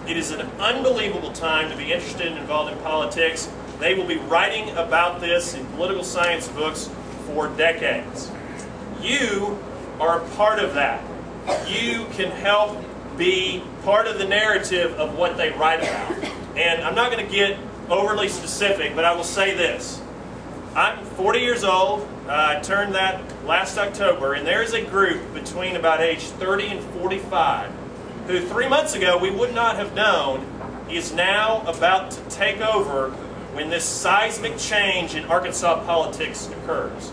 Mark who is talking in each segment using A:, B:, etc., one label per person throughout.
A: It is an unbelievable time to be interested and involved in politics. They will be writing about this in political science books for decades. You are a part of that. You can help be part of the narrative of what they write about. And I'm not going to get overly specific, but I will say this. I'm 40 years old. I turned that last October, and there is a group between about age 30 and 45 who 3 months ago we would not have known is now about to take over when this seismic change in Arkansas politics occurs.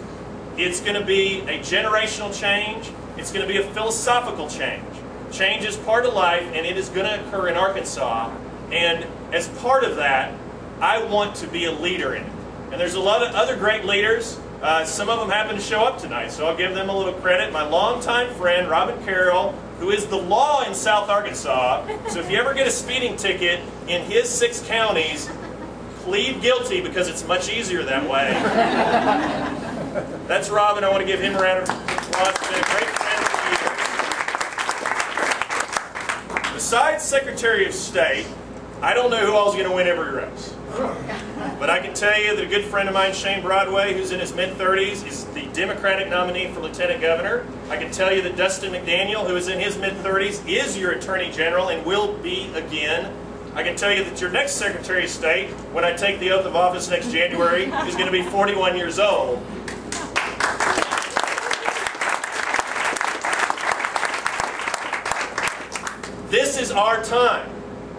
A: It's going to be a generational change. It's going to be a philosophical change. Change is part of life, and it is going to occur in Arkansas. And as part of that, I want to be a leader in it. And there's a lot of other great leaders. Some of them happen to show up tonight, so I'll give them a little credit. My longtime friend, Robin Carroll, who is the law in South Arkansas. So if you ever get a speeding ticket in his 6 counties, plead guilty because it's much easier that way. That's Robin. I want to give him a round of applause. He's been a great friend for years. Besides Secretary of State, I don't know who all's going to win every race. But I can tell you that a good friend of mine, Shane Broadway, who's in his mid-30s, is the Democratic nominee for Lieutenant Governor. I can tell you that Dustin McDaniel, who is in his mid-30s, is your Attorney General and will be again. I can tell you that your next Secretary of State, when I take the oath of office next January, is going to be 41 years old. This is our time.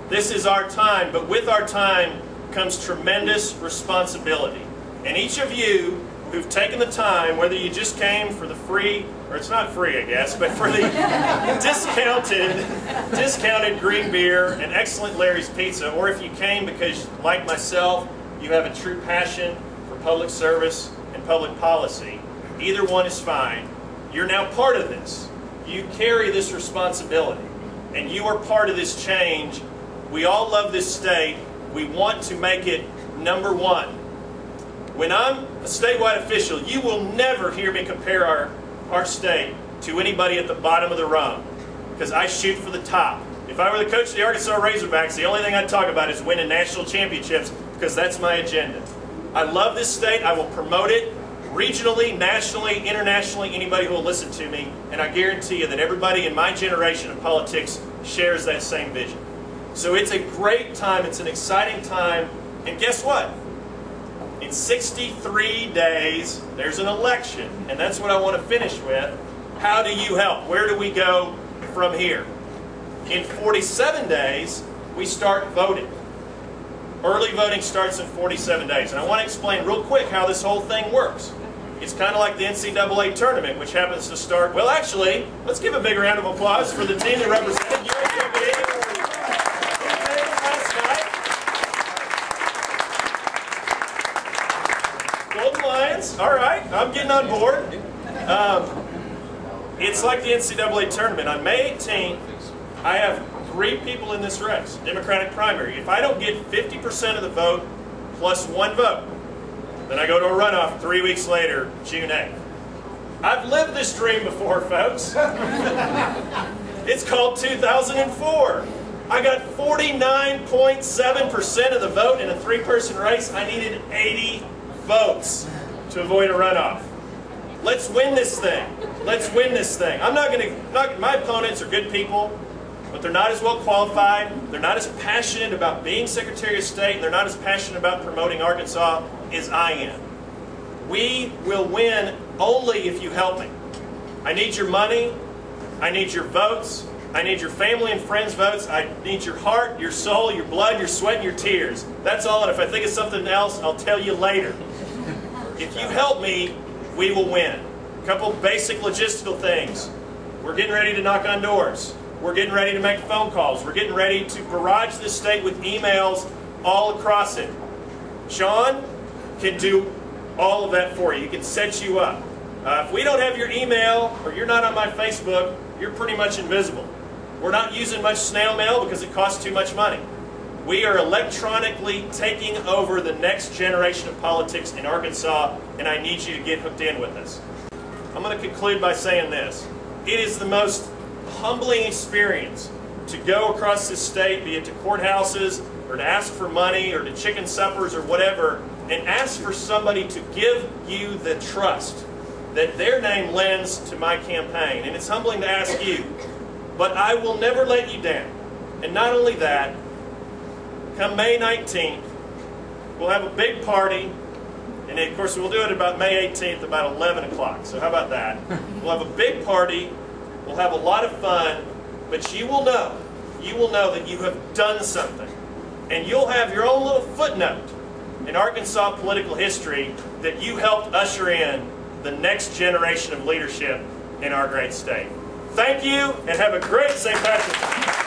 A: This is our time, but with our time comes tremendous responsibility. And each of you who've taken the time, whether you just came for the free, or it's not free I guess, but for the discounted green beer and excellent Larry's Pizza, or if you came because, like myself, you have a true passion for public service and public policy, either one is fine. You're now part of this. You carry this responsibility, and you are part of this change. We all love this state. We want to make it number one. When I'm a statewide official, you will never hear me compare our state to anybody at the bottom of the rung, because I shoot for the top. If I were the coach of the Arkansas Razorbacks, the only thing I'd talk about is winning national championships, because that's my agenda. I love this state. I will promote it regionally, nationally, internationally, anybody who will listen to me, and I guarantee you that everybody in my generation of politics shares that same vision. So it's a great time, it's an exciting time, and guess what? In 63 days, there's an election, and that's what I want to finish with. How do you help? Where do we go from here? In 47 days, we start voting. Early voting starts in 47 days, and I want to explain real quick how this whole thing works. It's kind of like the NCAA tournament, which happens to start, well actually, let's give a big round of applause for the team that represented UAPB. All right, I'm getting on board. It's like the NCAA tournament. On May 18th, I have 3 people in this race, Democratic primary. If I don't get 50% of the vote plus 1 vote, then I go to a runoff 3 weeks later, June 8th. I've lived this dream before, folks. It's called 2004. I got 49.7% of the vote in a 3-person race. I needed 80 votes to avoid a runoff. Let's win this thing. Let's win this thing. I'm not going to, my opponents are good people, but they're not as well qualified. They're not as passionate about being Secretary of State, and they're not as passionate about promoting Arkansas as I am. We will win only if you help me. I need your money. I need your votes. I need your family and friends' votes. I need your heart, your soul, your blood, your sweat, and your tears. That's all, and if I think of something else, I'll tell you later. If you help me, we will win. A couple basic logistical things. We're getting ready to knock on doors. We're getting ready to make phone calls. We're getting ready to barrage this state with emails all across it. Sean can do all of that for you. He can set you up. If we don't have your email or you're not on my Facebook, you're pretty much invisible. We're not using much snail mail because it costs too much money. We are electronically taking over the next generation of politics in Arkansas, and I need you to get hooked in with us. I'm going to conclude by saying this. It is the most humbling experience to go across this state, be it to courthouses or to ask for money or to chicken suppers or whatever, and ask for somebody to give you the trust that their name lends to my campaign. And it's humbling to ask you, but I will never let you down. And not only that, come May 19th, we'll have a big party, and of course we'll do it about May 18th about 11 o'clock. So how about that? We'll have a big party, we'll have a lot of fun, but you will know that you have done something. And you'll have your own little footnote in Arkansas political history that you helped usher in the next generation of leadership in our great state. Thank you, and have a great St. Patrick's Day.